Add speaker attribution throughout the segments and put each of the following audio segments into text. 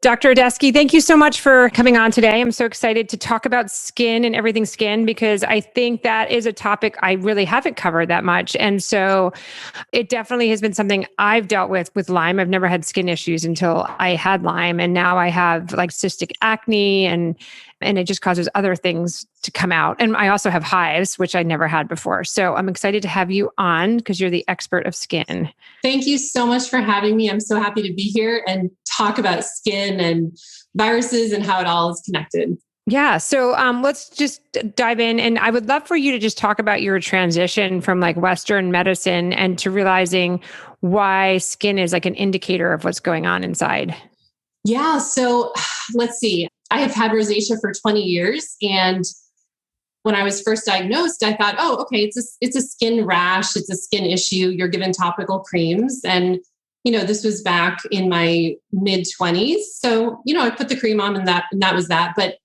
Speaker 1: Dr. Odesky, thank you so much for coming on today. I'm so excited to talk about skin and everything skin because I think that is a topic I really haven't covered that much. And so it definitely has been something I've dealt with Lyme. I've never had skin issues until I had Lyme. And now I have like cystic acne and it just causes other things to come out. And I also have hives, which I never had before. So I'm excited to have you on because you're the expert of skin.
Speaker 2: Thank you so much for having me. I'm so happy to be here and talk about skin and viruses and how it all is connected.
Speaker 1: Yeah. So let's just dive in. And I would love for you to just talk about your transition from like Western medicine and to realizing why skin is like an indicator of what's going on inside.
Speaker 2: Yeah. So let's see. I have had rosacea for 20 years. And when I was first diagnosed, I thought, oh, okay, it's a skin rash. It's a skin issue. You're given topical creams. And, this was back in my mid 20s. So, I put the cream on and that was that. But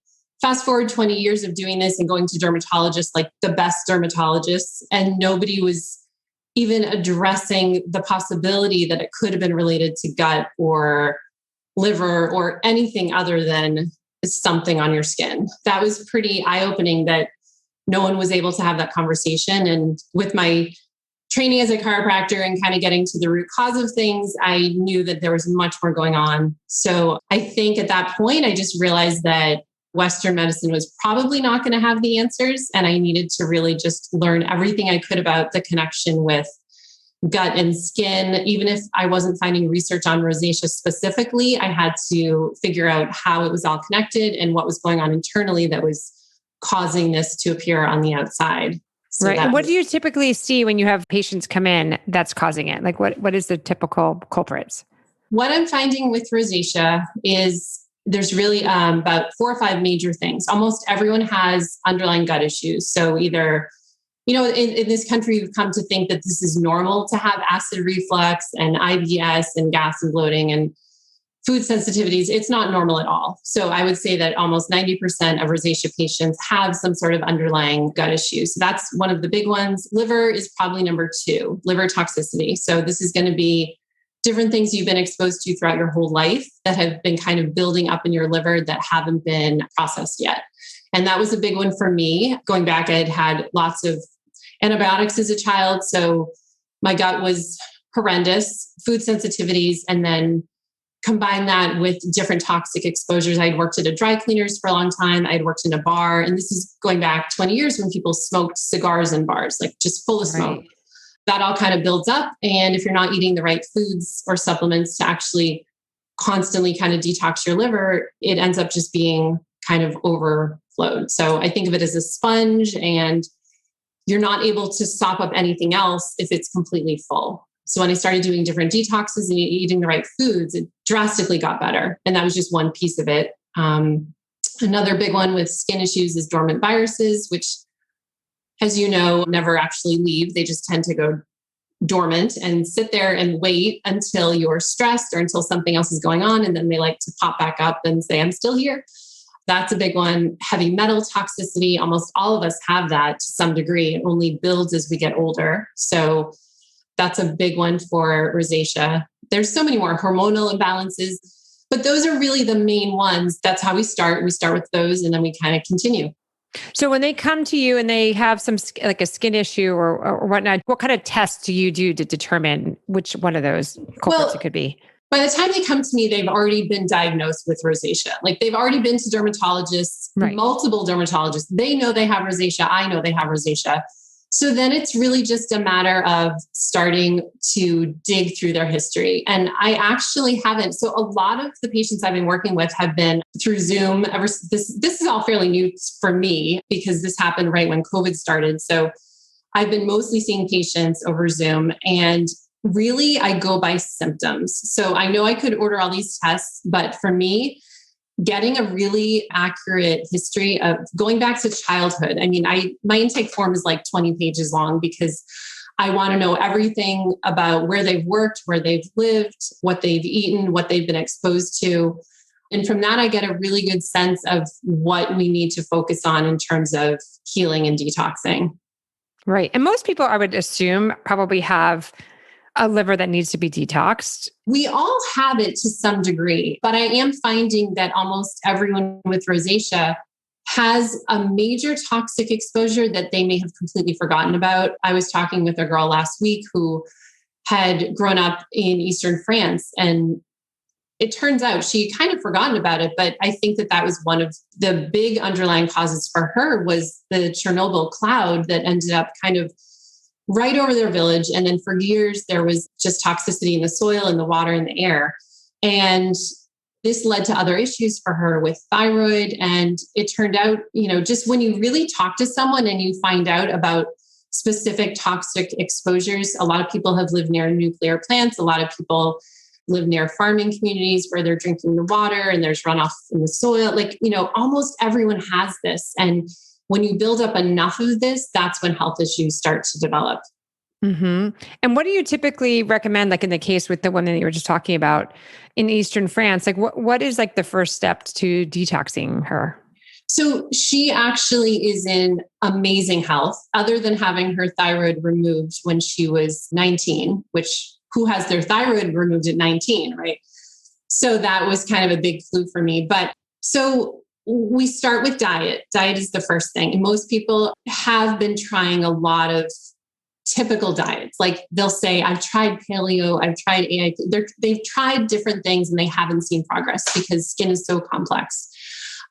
Speaker 2: fast forward 20 years of doing this and going to dermatologists, like the best dermatologists, and nobody was even addressing the possibility that it could have been related to gut or liver or anything other than something on your skin. That was pretty eye-opening that no one was able to have that conversation. And with my training as a chiropractor and kind of getting to the root cause of things, I knew that there was much more going on. So I think at that point, I just realized that Western medicine was probably not going to have the answers. And I needed to really just learn everything I could about the connection with gut and skin. Even if I wasn't finding research on rosacea specifically, I had to figure out how it was all connected and what was going on internally that was causing this to appear on the outside.
Speaker 1: So right. And what do you typically see when you have patients come in that's causing it? Like what is the typical culprits?
Speaker 2: What I'm finding with rosacea is there's really about 4 or 5 major things. Almost everyone has underlying gut issues. So either in this country, we've come to think that this is normal to have acid reflux and IBS and gas and bloating and food sensitivities. It's not normal at all. So I would say that almost 90% of rosacea patients have some sort of underlying gut issue. So that's one of the big ones. Liver is probably number 2, liver toxicity. So this is going to be different things you've been exposed to throughout your whole life that have been kind of building up in your liver that haven't been processed yet. And that was a big one for me. Going back, I had lots of antibiotics as a child. So my gut was horrendous, food sensitivities, and then combine that with different toxic exposures. I'd worked at a dry cleaners for a long time. I'd worked in a bar. And this is going back 20 years when people smoked cigars in bars, like just full of smoke. Right. That all kind of builds up. And if you're not eating the right foods or supplements to actually constantly kind of detox your liver, it ends up just being kind of overflowed. So I think of it as a sponge, and you're not able to sop up anything else if it's completely full. So when I started doing different detoxes and eating the right foods, it drastically got better. And that was just one piece of it. Another big one with skin issues is dormant viruses, which, as you know, never actually leave. They just tend to go dormant and sit there and wait until you're stressed or until something else is going on. And then they like to pop back up and say, I'm still here. That's a big one. Heavy metal toxicity. Almost all of us have that to some degree. It only builds as we get older. So that's a big one for rosacea. There's so many more hormonal imbalances, but those are really the main ones. That's how we start. We start with those and then we kind of continue.
Speaker 1: So when they come to you and they have some like a skin issue or whatnot, what kind of tests do you do to determine which one of those culprits it could be?
Speaker 2: By the time they come to me, they've already been diagnosed with rosacea. Like they've already been to dermatologists, right. Multiple dermatologists. They know they have rosacea. I know they have rosacea. So then it's really just a matter of starting to dig through their history. And I actually haven't. So a lot of the patients I've been working with have been through Zoom. This is all fairly new for me because this happened right when COVID started. So I've been mostly seeing patients over Zoom, and really I go by symptoms. So I know I could order all these tests, but for me, getting a really accurate history of going back to childhood. I mean, my intake form is like 20 pages long because I want to know everything about where they've worked, where they've lived, what they've eaten, what they've been exposed to. And from that, I get a really good sense of what we need to focus on in terms of healing and detoxing.
Speaker 1: Right. And most people, I would assume, probably have a liver that needs to be detoxed?
Speaker 2: We all have it to some degree, but I am finding that almost everyone with rosacea has a major toxic exposure that they may have completely forgotten about. I was talking with a girl last week who had grown up in Eastern France, and it turns out she kind of forgotten about it, but I think that was one of the big underlying causes for her was the Chernobyl cloud that ended up kind of right over their village. And then for years, there was just toxicity in the soil and the water and the air. And this led to other issues for her with thyroid. And it turned out, just when you really talk to someone and you find out about specific toxic exposures, a lot of people have lived near nuclear plants. A lot of people live near farming communities where they're drinking the water and there's runoff in the soil. Almost everyone has this. And when you build up enough of this, that's when health issues start to develop.
Speaker 1: Mm-hmm. And what do you typically recommend, like in the case with the woman that you were just talking about in Eastern France? Like what is like the first step to detoxing her?
Speaker 2: So she actually is in amazing health, other than having her thyroid removed when she was 19, which who has their thyroid removed at 19, right? So that was kind of a big clue for me. But so we start with diet. Diet is the first thing. And most people have been trying a lot of typical diets. Like they'll say, I've tried paleo, I've tried AIT. They've tried different things and they haven't seen progress because skin is so complex.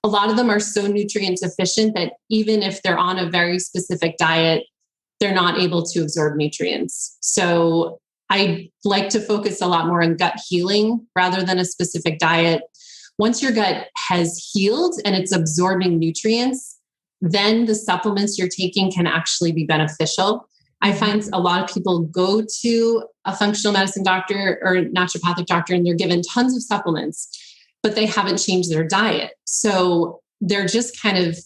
Speaker 2: A lot of them are so nutrient deficient that even if they're on a very specific diet, they're not able to absorb nutrients. So I like to focus a lot more on gut healing rather than a specific diet. Once your gut has healed and it's absorbing nutrients, then the supplements you're taking can actually be beneficial. I find a lot of people go to a functional medicine doctor or naturopathic doctor and they're given tons of supplements, but they haven't changed their diet. So they're just kind of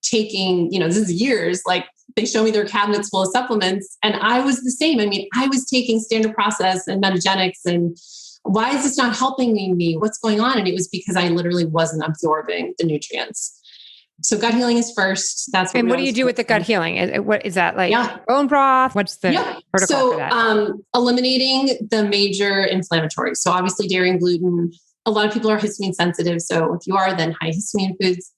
Speaker 2: taking, this is years, like they show me their cabinets full of supplements. And I was the same. I mean, I was taking standard process and metagenics and why is this not helping me? What's going on? And it was because I literally wasn't absorbing the nutrients. So gut healing is first. That's what.
Speaker 1: And what do you do with the gut healing? What is that like?
Speaker 2: Yeah.
Speaker 1: Bone broth? What's the protocol for that?
Speaker 2: So eliminating the major inflammatories. So obviously dairy and gluten. A lot of people are histamine sensitive. So if you are, then high histamine foods.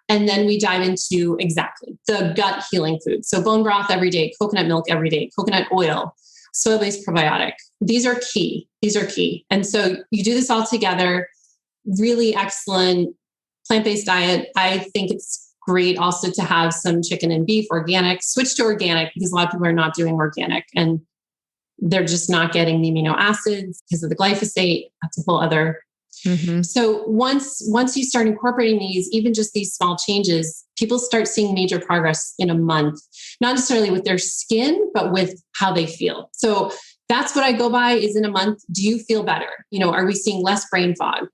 Speaker 2: And then we dive into exactly the gut healing foods. So bone broth every day, coconut milk every day, coconut oil, soil-based probiotic. These are key. And so you do this all together, really excellent plant-based diet. I think it's great also to have some chicken and beef, organic, switch to organic because a lot of people are not doing organic and they're just not getting the amino acids because of the glyphosate. That's a whole other. Mm-hmm. So once you start incorporating these, even just these small changes, people start seeing major progress in a month, not necessarily with their skin, but with how they feel. So that's what I go by is in a month, do you feel better? Are we seeing less brain fog?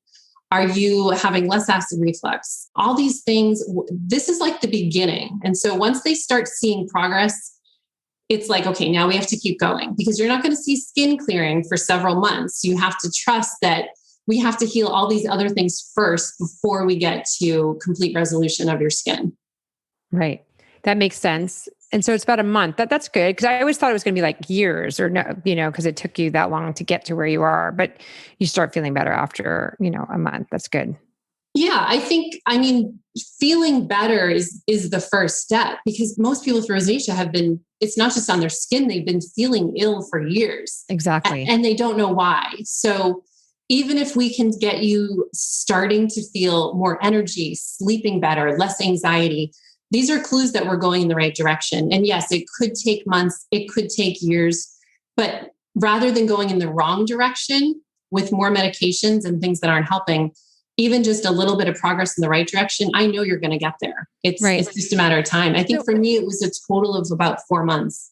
Speaker 2: Are you having less acid reflux? All these things, this is like the beginning. And so once they start seeing progress, it's like, okay, now we have to keep going because you're not going to see skin clearing for several months. You have to trust that we have to heal all these other things first before we get to complete resolution of your skin.
Speaker 1: Right. That makes sense. And so it's about a month. That's good because I always thought it was going to be like years or no, because it took you that long to get to where you are, but you start feeling better after, a month. That's good.
Speaker 2: Yeah, I think, feeling better is the first step because most people with rosacea it's not just on their skin, they've been feeling ill for years.
Speaker 1: Exactly.
Speaker 2: And they don't know why. So even if we can get you starting to feel more energy, sleeping better, less anxiety, these are clues that we're going in the right direction. And yes, it could take months, it could take years, but rather than going in the wrong direction with more medications and things that aren't helping, even just a little bit of progress in the right direction, I know you're going to get there. It's just a matter of time. I think for me, it was a total of about 4 months.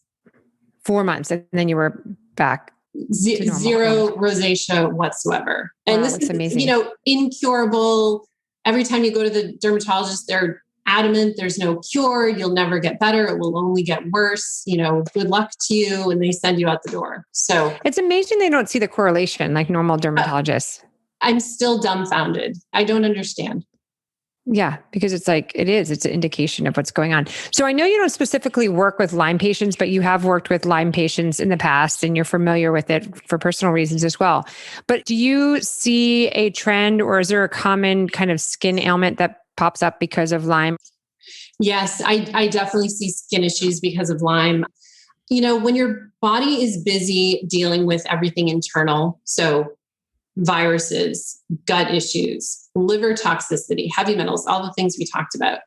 Speaker 1: 4 months. And then you were back.
Speaker 2: Zero rosacea whatsoever. And this is amazing. Incurable. Every time you go to the dermatologist, they're adamant there's no cure. You'll never get better. It will only get worse. Good luck to you. And they send you out the door. So
Speaker 1: it's amazing they don't see the correlation like normal dermatologists.
Speaker 2: I'm still dumbfounded. I don't understand.
Speaker 1: Yeah, because it's an indication of what's going on. So I know you don't specifically work with Lyme patients, but you have worked with Lyme patients in the past and you're familiar with it for personal reasons as well. But do you see a trend, or is there a common kind of skin ailment that pops up because of Lyme?
Speaker 2: Yes, I definitely see skin issues because of Lyme. When your body is busy dealing with everything internal, so viruses, gut issues, liver toxicity, heavy metals, all the things we talked about,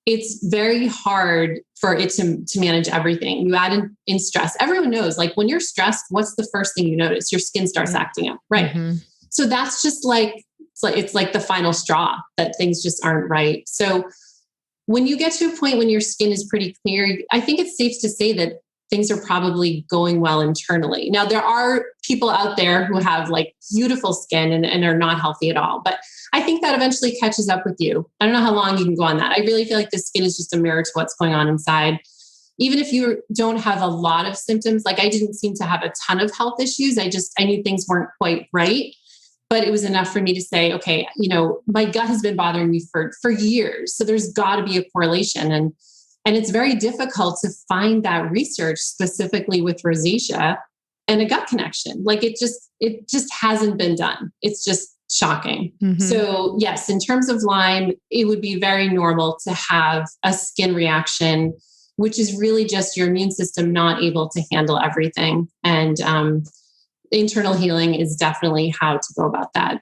Speaker 2: it's very hard for it to manage everything. You add in stress. Everyone knows, like when you're stressed, what's the first thing you notice? Your skin starts acting up, right? Mm-hmm. So that's just it's like the final straw that things just aren't right. So when you get to a point when your skin is pretty clear, I think it's safe to say that things are probably going well internally. Now, there are people out there who have like beautiful skin and are not healthy at all. But I think that eventually catches up with you. I don't know how long you can go on that. I really feel like the skin is just a mirror to what's going on inside. Even if you don't have a lot of symptoms, like I didn't seem to have a ton of health issues. I knew things weren't quite right. But it was enough for me to say, okay, my gut has been bothering me for years. So there's got to be a correlation. And it's very difficult to find that research specifically with rosacea and a gut connection. Like it just hasn't been done. It's just shocking. Mm-hmm. So yes, in terms of Lyme, it would be very normal to have a skin reaction, which is really just your immune system not able to handle everything. And internal healing is definitely how to go about that.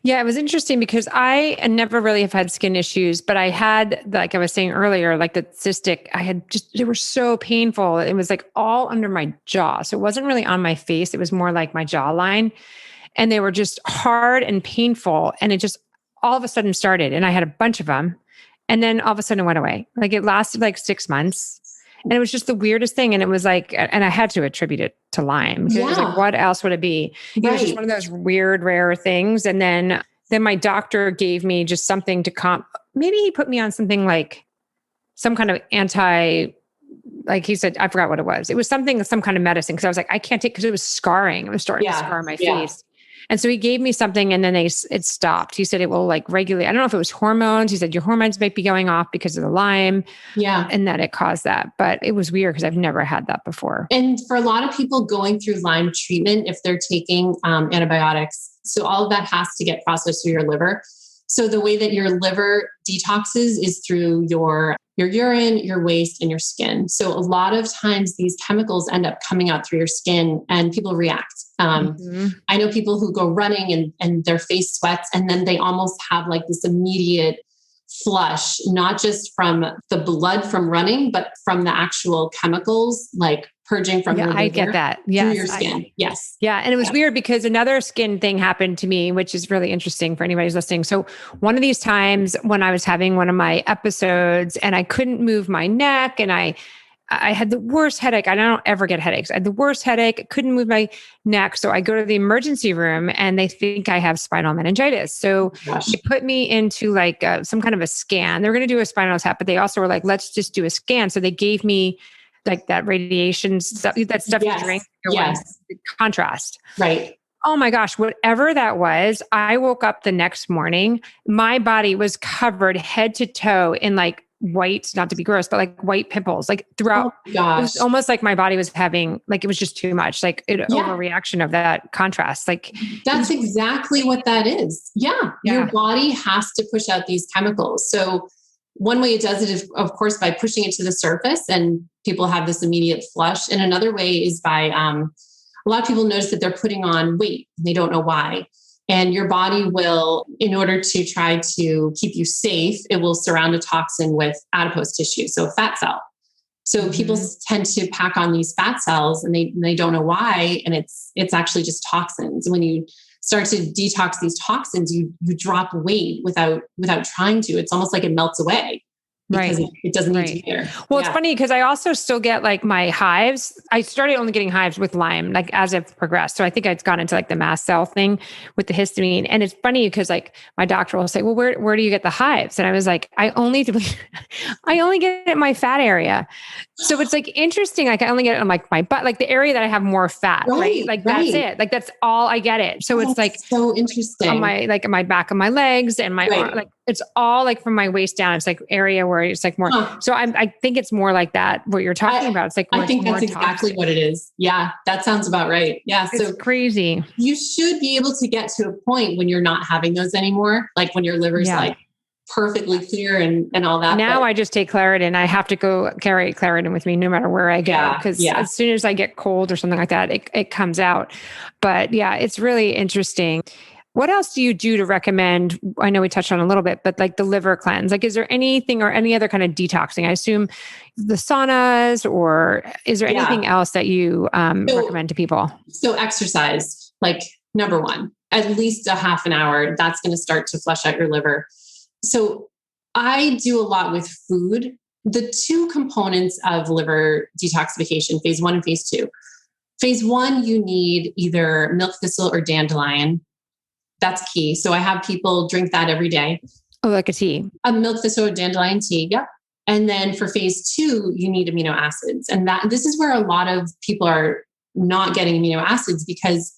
Speaker 1: Yeah, it was interesting because I never really have had skin issues, but I had, like I was saying earlier, like the cystic, they were so painful. It was like all under my jaw. So it wasn't really on my face. It was more like my jawline, and they were just hard and painful. And it just all of a sudden started, and I had a bunch of them. And then all of a sudden it went away. Like it lasted like 6 months. And it was just the weirdest thing. And it was like, and I had to attribute it to Lyme. Because it was like, what else would it be? It was just one of those weird, rare things. And then my doctor gave me just something to maybe he put me on something like some kind of like he said, I forgot what it was. It was some kind of medicine. Cause I was like, I can't take, cause it was scarring. It was starting to scar my face. And so he gave me something and then it stopped. He said it will like regulate. I don't know if it was hormones. He said your hormones might be going off because of the Lyme. Yeah. And that it caused that. But it was weird because I've never had that before.
Speaker 2: And for a lot of people going through Lyme treatment, if they're taking antibiotics, so all of that has to get processed through your liver. So the way that your liver detoxes is through your urine, your waste, and your skin. So a lot of times these chemicals end up coming out through your skin and people react. I know people who go running and their face sweats and then they almost have like this immediate flush, not just from the blood from running, but from the actual chemicals, like purging from your liver.
Speaker 1: I get that. Yes.
Speaker 2: Through your skin. Yes.
Speaker 1: Yeah. And it was weird because another skin thing happened to me, which is really interesting for anybody who's listening. So one of these times when I was having one of my episodes and I couldn't move my neck and I had the worst headache. I don't ever get headaches. I had the worst headache. I couldn't move my neck. So I go to the emergency room and they think I have spinal meningitis. So they put me into like some kind of a scan. They're going to do a spinal tap, but they also were like, let's just do a scan. So they gave me like that radiation stuff, you drink, contrast.
Speaker 2: Right.
Speaker 1: Oh my gosh, whatever that was, I woke up the next morning, my body was covered head to toe in like white, not to be gross, but like white pimples, like throughout. Oh gosh. It was almost like my body was having, like, it was just too much, like an overreaction of that contrast. Like
Speaker 2: that's exactly what that is. Yeah. Your body has to push out these chemicals. So one way it does it is, of course, by pushing it to the surface and people have this immediate flush. And another way is by, a lot of people notice that they're putting on weight. They don't know why. And your body will, in order to try to keep you safe, it will surround a toxin with adipose tissue, so fat cell. So people tend to pack on these fat cells and they don't know why. And it's actually just toxins. And when you start to detox these toxins, you drop weight without trying to. It's almost like it melts away. Because it doesn't need to be there.
Speaker 1: Well, it's funny because I also still get like my hives. I started only getting hives with Lyme, like as I've progressed. So I think I'd gone into like the mast cell thing with the histamine. And it's funny because like my doctor will say, well, where do you get the hives? And I was like, I only get it in my fat area. So it's like interesting. Like I only get it on like my butt, like the area that I have more fat, right? Like that's it. Like that's all I get it. So it's like
Speaker 2: so interesting
Speaker 1: on my back of my legs and my arm, like It's all like from my waist down. It's like area where it's like more.
Speaker 2: Huh.
Speaker 1: So I think it's more like that, what you're talking about. It's like,
Speaker 2: I think that's exactly what it is. Yeah, that sounds about right. Yeah.
Speaker 1: It's
Speaker 2: So
Speaker 1: crazy.
Speaker 2: you should be able to get to a point when you're not having those anymore. Like when your liver's like perfectly clear and all that.
Speaker 1: Now I just take Claritin. I have to go carry Claritin with me no matter where I go. Because as soon as I get cold or something like that, it comes out. But yeah, it's really interesting. What else do you do to recommend? I know we touched on a little bit, but like the liver cleanse, like, is there anything or any other kind of detoxing? I assume the saunas, or is there anything else that you recommend to people?
Speaker 2: So exercise, like number one, at least a half an hour, that's going to start to flush out your liver. So I do a lot with food. The two components of liver detoxification, phase 1 and phase 2. Phase 1, you need either milk thistle or dandelion. That's key. So I have people drink that every day.
Speaker 1: Oh, like a tea.
Speaker 2: A milk thistle or dandelion tea. Yep. And then for phase 2, you need amino acids. And this is where a lot of people are not getting amino acids, because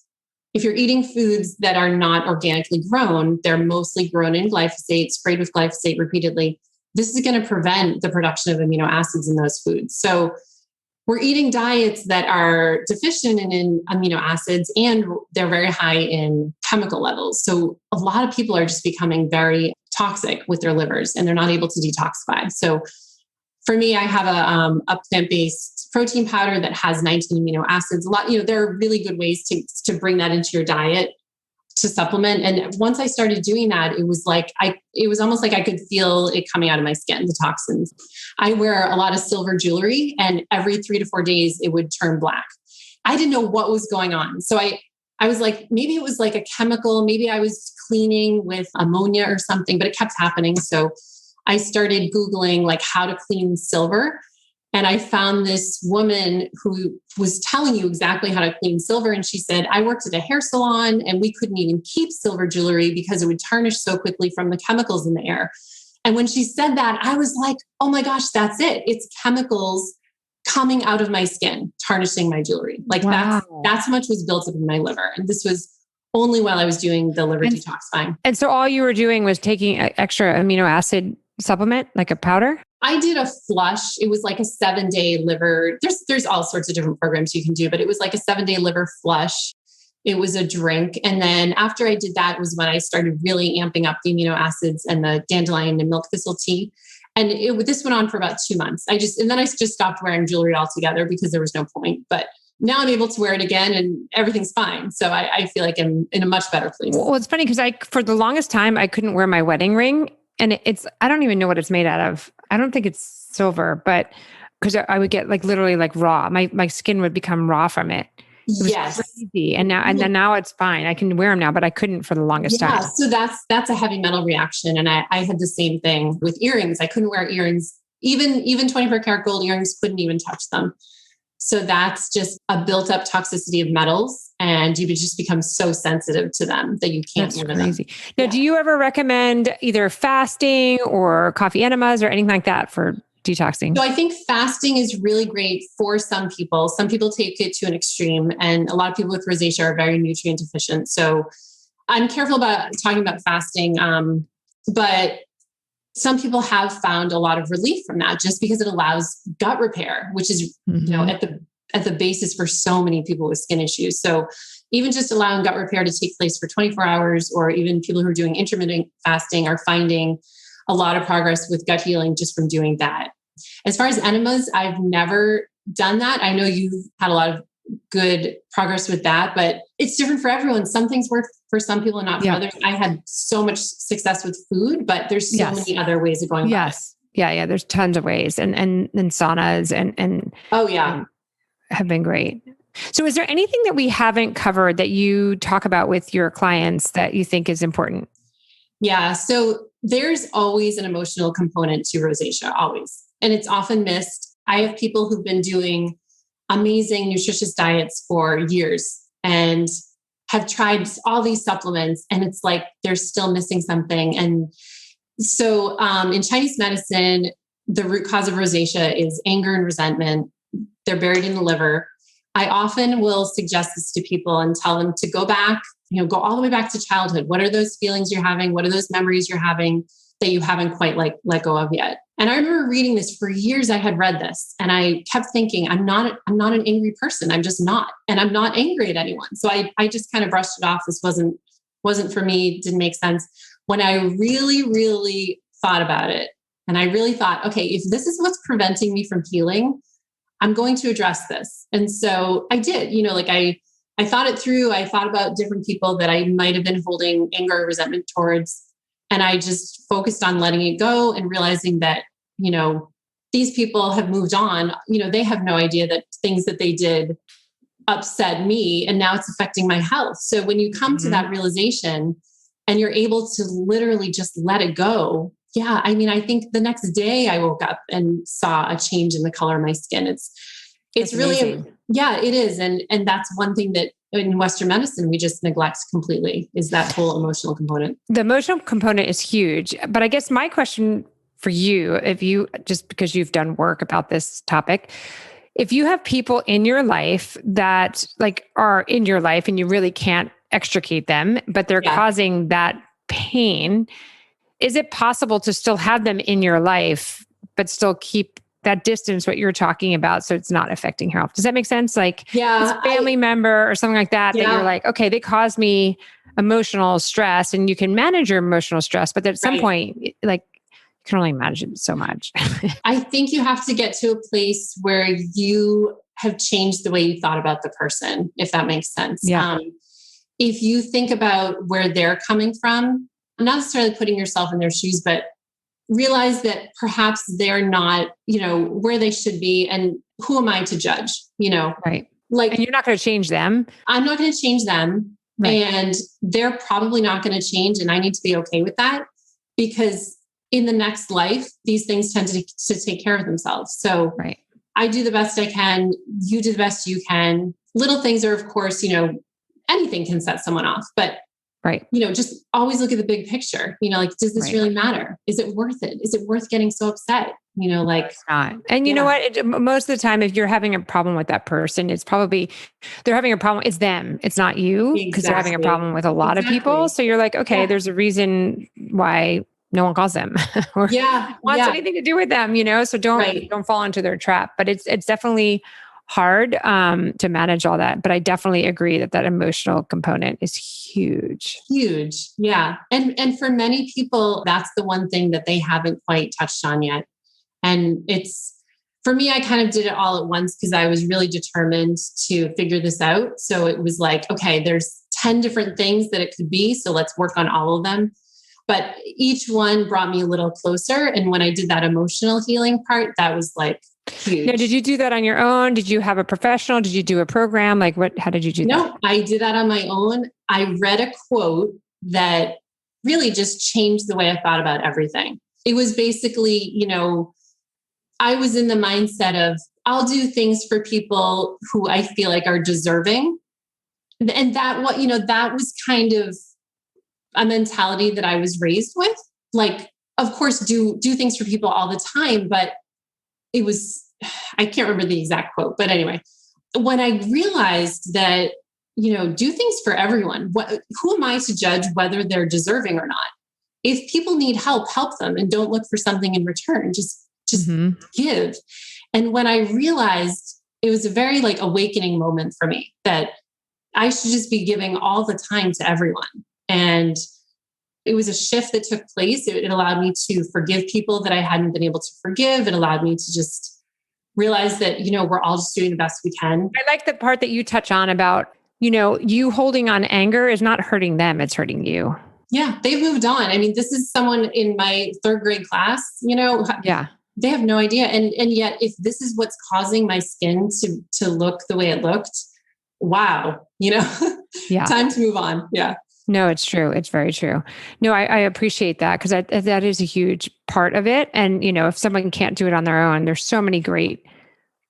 Speaker 2: if you're eating foods that are not organically grown, they're mostly grown in glyphosate, sprayed with glyphosate repeatedly. This is going to prevent the production of amino acids in those foods. So we're eating diets that are deficient in amino acids, and they're very high in chemical levels. So a lot of people are just becoming very toxic with their livers, and they're not able to detoxify. So for me, I have a plant-based protein powder that has 19 amino acids. There are really good ways to bring that into your diet to supplement. And once I started doing that, it was almost like I could feel it coming out of my skin, the toxins. I wear a lot of silver jewelry, and every 3 to 4 days it would turn black. I didn't know what was going on. So I was like, maybe it was like a chemical, maybe I was cleaning with ammonia or something, but it kept happening. So I started Googling like how to clean silver. And I found this woman who was telling you exactly how to clean silver. And she said, I worked at a hair salon and we couldn't even keep silver jewelry because it would tarnish so quickly from the chemicals in the air. And when she said that, I was like, oh my gosh, that's it. It's chemicals coming out of my skin, tarnishing my jewelry. Like that's how much was built up in my liver. And this was only while I was doing the liver detoxifying.
Speaker 1: And so all you were doing was taking extra amino acid supplement, like a powder?
Speaker 2: I did a flush. It was like a 7-day liver. There's all sorts of different programs you can do, but it was like a 7-day liver flush. It was a drink. And then after I did that was when I started really amping up the amino acids and the dandelion and milk thistle tea. And this went on for about 2 months. And then I just stopped wearing jewelry altogether because there was no point. But now I'm able to wear it again and everything's fine. So I feel like I'm in a much better place.
Speaker 1: Well, it's funny because for the longest time, I couldn't wear my wedding ring. And I don't even know what it's made out of. I don't think it's silver, but because I would get like literally like raw. My skin would become raw from it. It was crazy. And then now it's fine. I can wear them now, but I couldn't for the longest time.
Speaker 2: So that's a heavy metal reaction. And I had the same thing with earrings. I couldn't wear earrings. Even 24 karat gold earrings, couldn't even touch them. So that's just a built up toxicity of metals. And you would just become so sensitive to them that you can't live with them.
Speaker 1: Now, do you ever recommend either fasting or coffee enemas or anything like that for detoxing?
Speaker 2: So I think fasting is really great for some people. Some people take it to an extreme, and a lot of people with rosacea are very nutrient deficient. So I'm careful about talking about fasting. But some people have found a lot of relief from that just because it allows gut repair, which is, at the basis for so many people with skin issues. So even just allowing gut repair to take place for 24 hours, or even people who are doing intermittent fasting are finding a lot of progress with gut healing just from doing that. As far as enemas, I've never done that. I know you've had a lot of good progress with that, but it's different for everyone. Some things work for some people and not for others. I had so much success with food, but there's so many other ways of going about it.
Speaker 1: Yeah. There's tons of ways and saunas and have been great. So is there anything that we haven't covered that you talk about with your clients that you think is important?
Speaker 2: Yeah. So there's always an emotional component to rosacea, always. And it's often missed. I have people who've been doing amazing nutritious diets for years and have tried all these supplements, and it's like they're still missing something. And so in Chinese medicine, the root cause of rosacea is anger and resentment. They're buried in the liver. I often will suggest this to people and tell them to go back, go all the way back to childhood. What are those feelings you're having? What are those memories you're having that you haven't quite let go of yet. And I remember reading this for years. I had read this and I kept thinking, I'm not an angry person. I'm just not. And I'm not angry at anyone. So I just kind of brushed it off. This wasn't for me. Didn't make sense. When I really, really thought about it, and I really thought, okay, if this is what's preventing me from healing, I'm going to address this. And so I did, I thought it through. I thought about different people that I might have been holding anger or resentment towards. And I just focused on letting it go and realizing that, these people have moved on. They have no idea that things that they did upset me and now it's affecting my health. So when you come to that realization and you're able to literally just let it go. Yeah. I mean, I think the next day I woke up and saw a change in the color of my skin. It's really amazing. Yeah, it is. And that's one thing that in Western medicine, we just neglect completely, is that whole emotional component.
Speaker 1: The emotional component is huge. But I guess my question for you, just because you've done work about this topic, if you have people in your life that are in your life and you really can't extricate them, but they're causing that pain, is it possible to still have them in your life, but still keep that distance, what you're talking about, so it's not affecting your health? Does that make sense? It's a family member or something like that, that you're like, okay, they caused me emotional stress, and you can manage your emotional stress, but at some point, you can only manage it so much.
Speaker 2: I think you have to get to a place where you have changed the way you thought about the person, if that makes sense.
Speaker 1: Yeah.
Speaker 2: If you think about where they're coming from, not necessarily putting yourself in their shoes, but realize that perhaps they're not, where they should be. And who am I to judge,
Speaker 1: Right. And you're not going to change them.
Speaker 2: I'm not going to change them. Right. And they're probably not going to change. And I need to be okay with that, because in the next life, these things tend to take care of themselves. So I do the best I can. You do the best you can. Little things are, of course, anything can set someone off, but just always look at the big picture, does this really matter? Is it worth it? Is it worth getting so upset?
Speaker 1: It's not. And you know what? Most of the time, if you're having a problem with that person, it's probably, they're having a problem. It's them. It's not you, because they're having a problem with a lot of people. So you're like, okay, there's a reason why no one calls them or wants anything to do with them, so don't fall into their trap. But it's definitely hard to manage all that. But I definitely agree that emotional component is huge.
Speaker 2: Huge. Yeah. And for many people, that's the one thing that they haven't quite touched on yet. And for me, I kind of did it all at once because I was really determined to figure this out. So it was like, okay, there's 10 different things that it could be. So let's work on all of them. But each one brought me a little closer. And when I did that emotional healing part, that was huge.
Speaker 1: Now, did you do that on your own? Did you have a professional? Did you do a program? How did you do that?
Speaker 2: No, I did that on my own. I read a quote that really just changed the way I thought about everything. It was basically, I was in the mindset of, I'll do things for people who I feel like are deserving. And that was kind of a mentality that I was raised with. Of course, do things for people all the time, but it was, I can't remember the exact quote, but anyway, when I realized that, do things for everyone, who am I to judge whether they're deserving or not? If people need help them, and don't look for something in return, just give. And when I realized, it was a very awakening moment for me that I should just be giving all the time to everyone. And it was a shift that took place. It allowed me to forgive people that I hadn't been able to forgive. It allowed me to just realize that, we're all just doing the best we can.
Speaker 1: I like the part that you touch on about, you holding on anger is not hurting them, it's hurting you.
Speaker 2: Yeah, they've moved on. I mean, this is someone in my 3rd grade class, they have no idea. And yet, if this is what's causing my skin to look the way it looked, wow, time to move on. Yeah.
Speaker 1: No, it's true. It's very true. No, I appreciate that, because that is a huge part of it. And, if someone can't do it on their own, there's so many great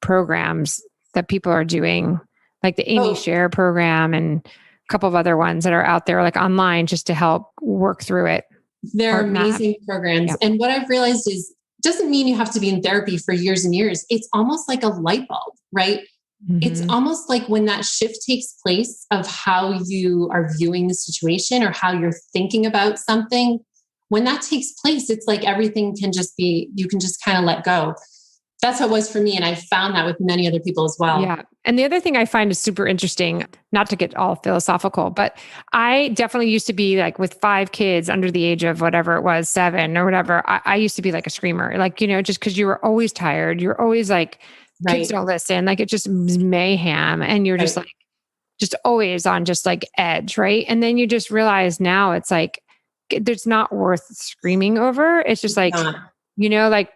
Speaker 1: programs that people are doing, like the Amy Share program and a couple of other ones that are out there online just to help work through it.
Speaker 2: They're amazing programs. Yeah. And what I've realized is, doesn't mean you have to be in therapy for years and years. It's almost like a light bulb, right? Mm-hmm. It's almost like when that shift takes place of how you are viewing the situation or how you're thinking about something, when that takes place, it's like everything can just be, you can just kind of let go. That's how it was for me. And I found that with many other people as well.
Speaker 1: Yeah. And the other thing I find is super interesting, not to get all philosophical, but I definitely used to be like with 5 kids under the age of whatever it was, 7 or whatever. I used to be like a screamer, like, just because you were always tired, you're always like, kids don't listen. Like it just was mayhem. And you're just like, just always on just like edge. Right. And then you just realize now it's like, it's not worth screaming over. It's just like, like,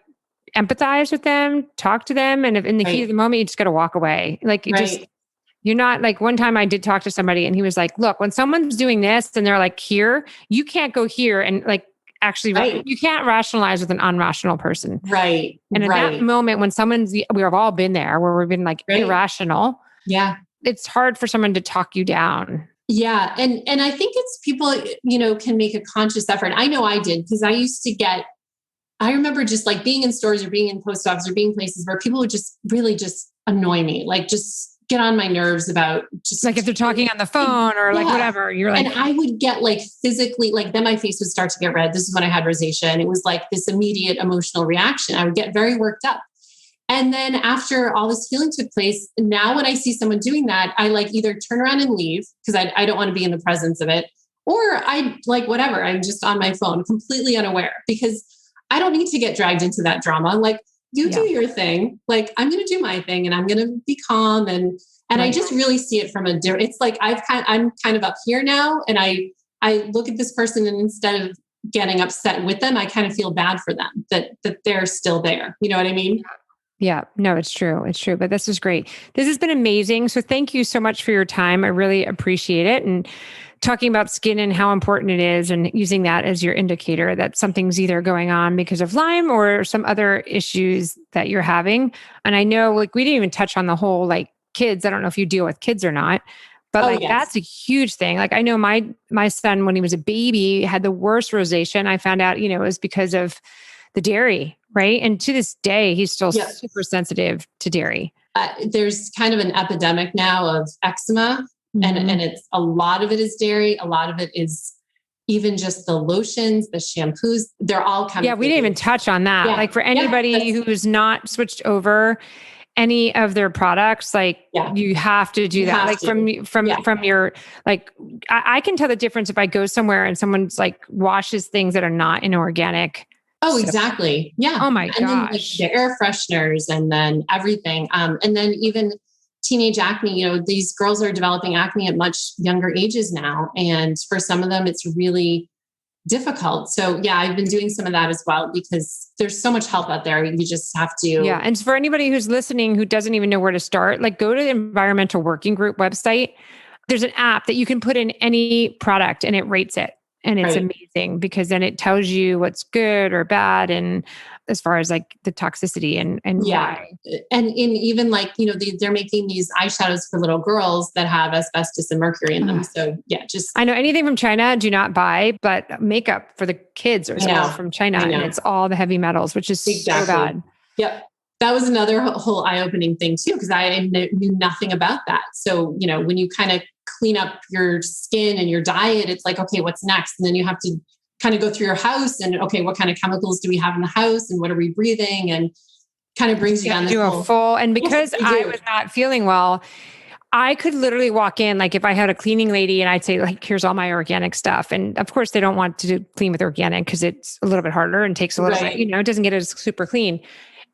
Speaker 1: empathize with them, talk to them. And if in the heat of the moment, you just got to walk away. Like you're not like, one time I did talk to somebody and he was like, look, when someone's doing this and they're like here, you can't go here. And like, actually, you can't rationalize with an unrational person.
Speaker 2: Right.
Speaker 1: And at that moment, when we've all been there where we've been like irrational.
Speaker 2: Yeah.
Speaker 1: It's hard for someone to talk you down.
Speaker 2: Yeah. And I think it's people, can make a conscious effort. I know I did, because I remember just like being in stores or being in post office or being places where people would just really just annoy me, like just get on my nerves about just
Speaker 1: like if they're talking on the phone or like whatever, you're like,
Speaker 2: and I would get like physically, like then my face would start to get red. This is when I had rosacea, and it was like this immediate emotional reaction. I would get very worked up. And then after all this healing took place, now when I see someone doing that, I like either turn around and leave because I don't want to be in the presence of it, or I like whatever, I'm just on my phone completely unaware, because I don't need to get dragged into that drama. Like you do your thing, like I'm going to do my thing and I'm going to be calm. And I just really see it from it's like I'm kind of up here now. And I look at this person, and instead of getting upset with them, I kind of feel bad for them that they're still there. You know what I mean?
Speaker 1: Yeah, no, it's true. It's true. But this is great. This has been amazing. So thank you so much for your time. I really appreciate it. And talking about skin and how important it is, and using that as your indicator that something's either going on because of Lyme or some other issues that you're having. And I know like we didn't even touch on the whole like kids. I don't know if you deal with kids or not, but that's a huge thing. Like I know my son, when he was a baby, had the worst rosacea. And I found out, it was because of the dairy, right? And to this day, he's still super sensitive to dairy.
Speaker 2: There's kind of an epidemic now of eczema. And it's a lot of it is dairy. A lot of it is even just the lotions, the shampoos, they're all kind of.
Speaker 1: Yeah, we didn't even touch on that. Like for anybody who's not switched over any of their products, like you have to do that. Like from your, like, I can tell the difference if I go somewhere and someone's like washes things that are not inorganic.
Speaker 2: Oh, exactly. Yeah.
Speaker 1: Oh my
Speaker 2: gosh. Then, like, the air fresheners and then everything. And then even teenage acne, these girls are developing acne at much younger ages now. And for some of them, it's really difficult. So I've been doing some of that as well, because there's so much help out there. You just have to.
Speaker 1: Yeah. And for anybody who's listening, who doesn't even know where to start, like go to the Environmental Working Group website. There's an app that you can put in any product and it rates it. And it's amazing, because then it tells you what's good or bad. And as far as like the toxicity and why.
Speaker 2: And in even like, they're making these eyeshadows for little girls that have asbestos and mercury in them. So I
Speaker 1: know anything from China, do not buy, but makeup for the kids is all from China, and it's all the heavy metals, which is so bad.
Speaker 2: Yep. That was another whole eye-opening thing too, because I knew nothing about that. So, when you kind of clean up your skin and your diet, it's like, okay, what's next? And then you have to kind of go through your house and, okay, what kind of chemicals do we have in the house and what are we breathing? And kind of brings you down
Speaker 1: a full, and because I was not feeling well, I could literally walk in, like if I had a cleaning lady and I'd say like, here's all my organic stuff. And of course they don't want to clean with organic because it's a little bit harder and takes a little bit, it doesn't get as super clean.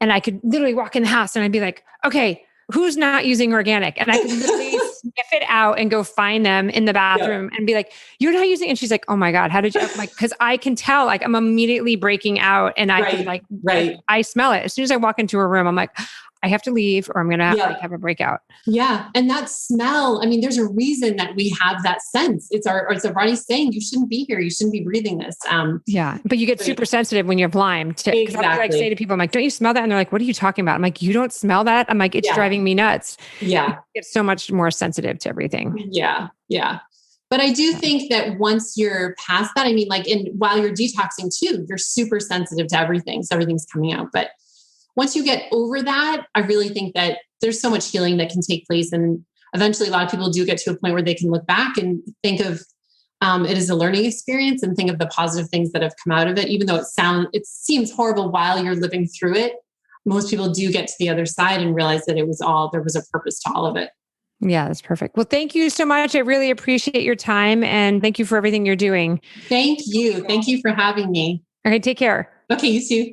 Speaker 1: And I could literally walk in the house and I'd be like, okay, who's not using organic? And I could literally sniff it out and go find them in the bathroom and be like, you're not using it. And she's like, oh my God, how did you? I'm like, cause I can tell, like I'm immediately breaking out, and I can like, I smell it. As soon as I walk into a room, I'm like, I have to leave or I'm going to have a breakout.
Speaker 2: Yeah. And that smell, I mean, there's a reason that we have that sense. It's our body saying you shouldn't be here. You shouldn't be breathing this.
Speaker 1: But you get super sensitive when you have Lyme. Exactly. I like say to people, I'm like, don't you smell that? And they're like, what are you talking about? I'm like, you don't smell that? I'm like, it's driving me nuts.
Speaker 2: Yeah.
Speaker 1: You get so much more sensitive to everything.
Speaker 2: Yeah. Yeah. But I do think that once you're past that, I mean, like, while you're detoxing too, you're super sensitive to everything. So everything's coming out. But once you get over that, I really think that there's so much healing that can take place. And eventually a lot of people do get to a point where they can look back and think of it is a learning experience and think of the positive things that have come out of it. Even though it seems horrible while you're living through it, most people do get to the other side and realize that there was a purpose to all of it.
Speaker 1: Yeah, that's perfect. Well, thank you so much. I really appreciate your time and thank you for everything you're doing.
Speaker 2: Thank you. Thank you for having me.
Speaker 1: Okay, take care.
Speaker 2: Okay, you too.